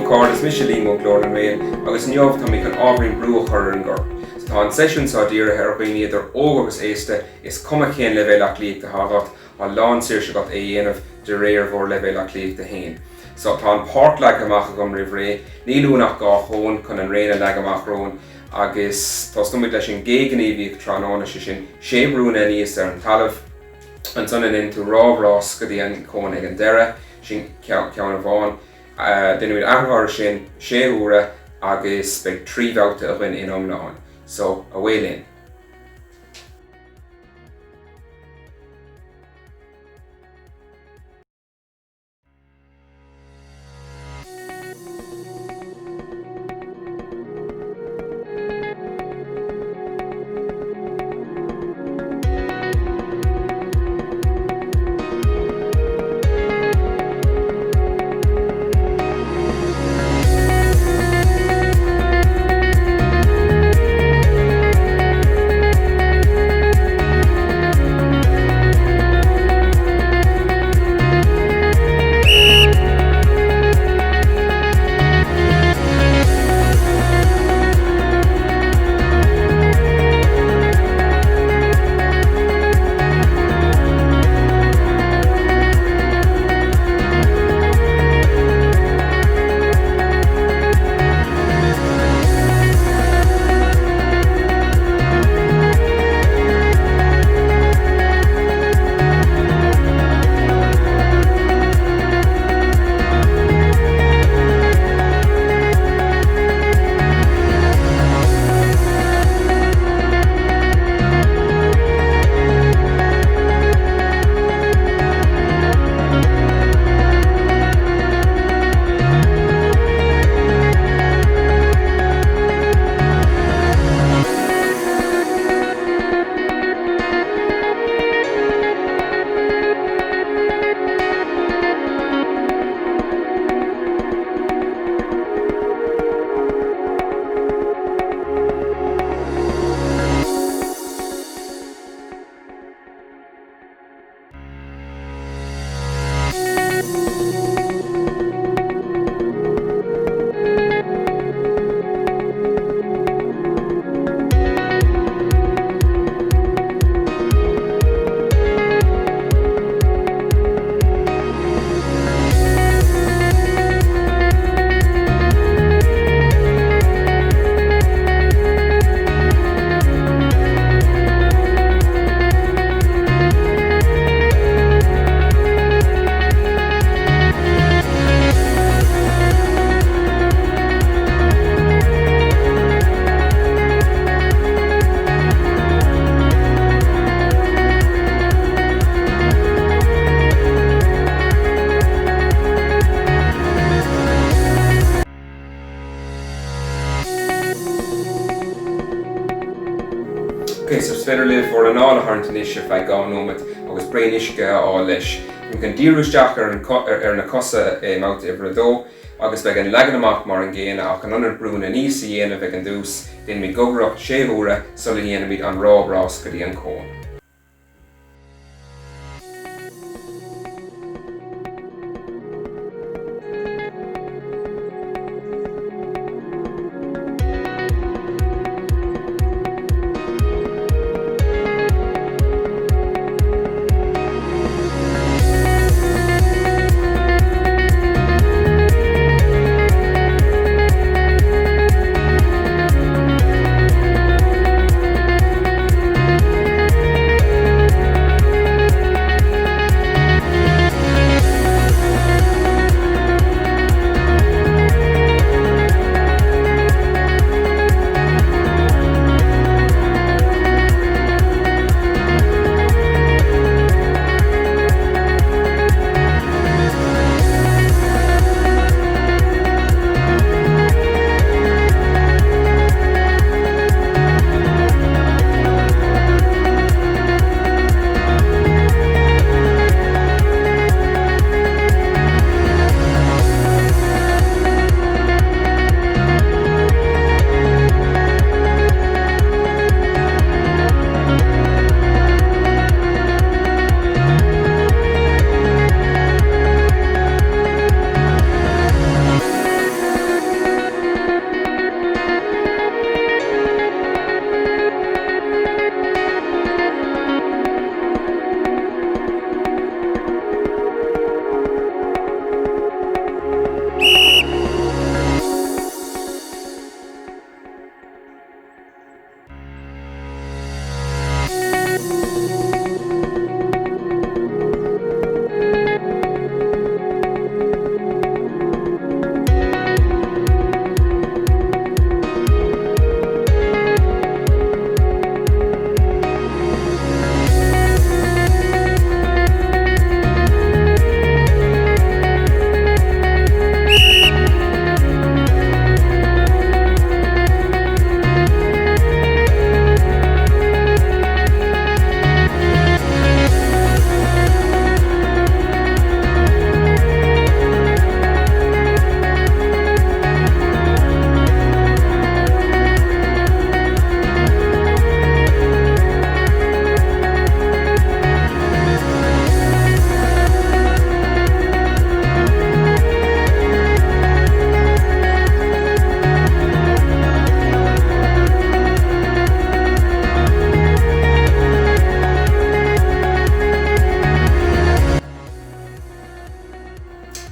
cordas Michelin mo glór an réil agus neomh tá mi an ábhrín brú chur an gur. Tá an sesiún sáidíre ar roioine idir ógus éiste is cuma chéan levéil aclaíocht a hágat a lán siir se gat é dhéanamh de réir bhór levéil aclaíocht a hain. So tá an páirt le amach gom rih ré, nílúnach gá chón chun an réine le amach rón agus tá stumid leis an géganíomh tránána sin sébrúna níos ar an talamh an tunan in tú ráhrás go dtí an cón ag an deire sin ceann a bháin. Denúid athhar sin 6 úra agus beag 3 bhauta a bhain in omláin. So, away lane. Okay, so féidir le for an ála harnta isise fe gáinómad agus brein isce á leis. Mi can díúisteach ar na cosa mát ibredó agus beag an legan amach mar an ggéine ach an anar brúna níos a dhéanamh ag an dús den mi gogurach 6 úra sulla dhéanamh míid an rábrás go dtí an cón.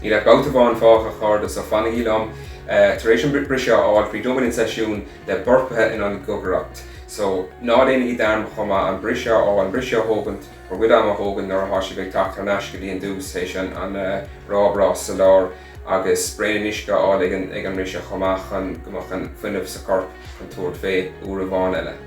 Ní le gautahán fácha cháda sa fannaí liom tar éis an brise áil faoi Liam Seisiún le burpathe in an gogaracht. So ná déanaí darm chuma an brise an brise hógant or bhuiid am a hógan nar a háisi bheith tacht an eisce dtíon dús éis an rábrás sa lár agus brein isca áil ag an rise chumach an gomach an fuinmh sa corp an túir fé uair a bháin eile.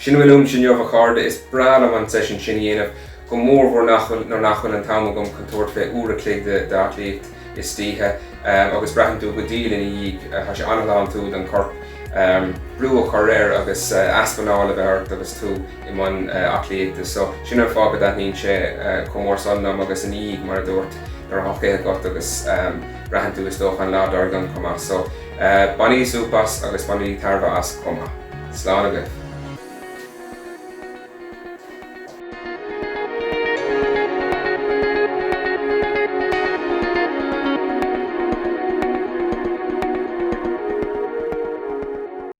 Sin bhfuil sin jobh cháda is brala an session sin dhéanamh go mór bhór nachfuil an tamil gom contóir fé uair clé de Aclaíocht is títhe agus breathan tú go díl in dhéag tá sé anán tú an corp brú choréir agus aspanála bheart agus tú i man Aclaíochta. So sin ar fágad dat nín sé comór sannam agus an dhéag mar dúirt nar hacéthe got agus breathan tú is dóch an ládar gan comá. So baní súpas agus baní tarfa as comá. Slán agad.